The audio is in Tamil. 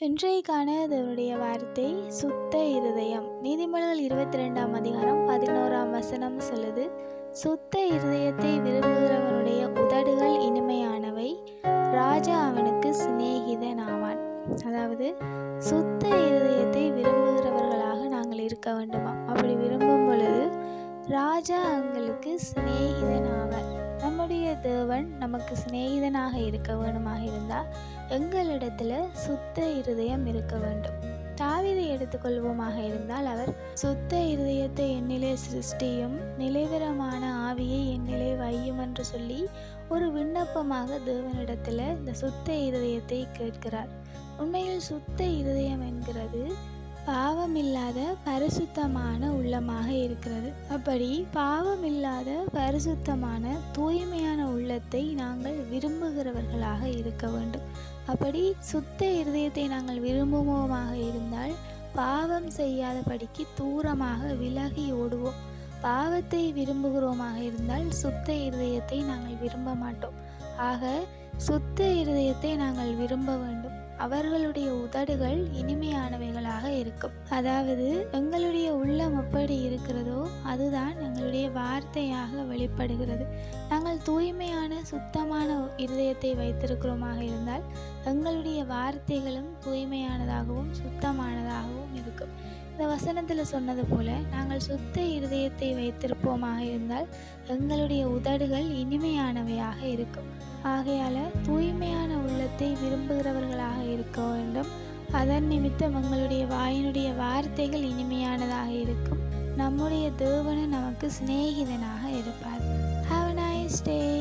இன்றைக்கான இதனுடைய வார்த்தை சுத்த இருதயம். நீதிமொழிகள் 22ஆம் அதிகாரம் 11ஆம் வசனம் சொல்லுது, சுத்த இருதயத்தை விரும்புகிறவனுடைய உதடுகள் இனிமையானவை, ராஜா அவனுக்கு சிநேகிதன் ஆவான். அதாவது சுத்த இருதயத்தை விரும்புகிறவர்களாக நாங்கள் இருக்க வேண்டுமா? அப்படி விரும்பும் பொழுது ராஜா எங்களுக்கு சிநேகிதன் ஆவார். நம்முடைய தேவன் நமக்கு சிநேகிதனாக இருக்க வேண்டுமாக இருந்தால் எங்களிடத்துல சுத்த இருதயம் இருக்க வேண்டும். தாவீதை எடுத்துக்கொள்வோமாக இருந்தால், அவர் சுத்த இருதயத்தை என்னிலே சிருஷ்டியும் நிலைவரமான ஆவியை என்னிலே வையும் என்று சொல்லி ஒரு விண்ணப்பமாக தேவனிடத்துல இந்த சுத்த இருதயத்தை கேட்கிறார். உண்மையில் சுத்த இருதயம் என்கிறது பாவமில்லாத பரிசுத்தமான உள்ளமாக இருக்கிறது. அப்படி பாவமில்லாத பரிசுத்தமான தூய்மையான உள்ளத்தை நாங்கள் விரும்புகிறவர்களாக இருக்க வேண்டும். அப்படி சுத்த இருதயத்தை நாங்கள் விரும்புவோமாக இருந்தால் பாவம் செய்யாதபடிக்கு தூரமாக விலகி ஓடுவோம். பாவத்தை விரும்புகிறோமாக இருந்தால் சுத்த இருதயத்தை நாங்கள் விரும்ப மாட்டோம். ஆக சுத்த இருதயத்தை நாங்கள் விரும்ப வேண்டும். அவர்களுடைய உதடுகள் இனிமையானவைகளாக இருக்கும். அதாவது எங்களுடைய உள்ளம் எப்படி இருக்கிறதோ அதுதான் எங்களுடைய வார்த்தையாக வெளிப்படுகிறது. நாங்கள் தூய்மையான சுத்தமான இருதயத்தை வைத்திருக்கிறோமாக இருந்தால் எங்களுடைய வார்த்தைகளும் தூய்மையானதாகவும் சுத்தமானதாகவும் இருக்கும். இந்த வசனத்தில் சொன்னது போல நாங்கள் சுத்த இருதயத்தை வைத்திருப்போமாக இருந்தால் எங்களுடைய உதடுகள் இனிமையானவையாக இருக்கும். ஆகையால் தூய்மையான உள்ளத்தை விரும்புகிறவர்களாக இருக்க வேண்டும். அதன் நிமித்தம் எங்களுடைய வாயினுடைய வார்த்தைகள் இனிமையானதாக இருக்கும். நம்முடைய தேவன் நமக்கு சிநேகிதனாக இருப்பார். Have a nice day.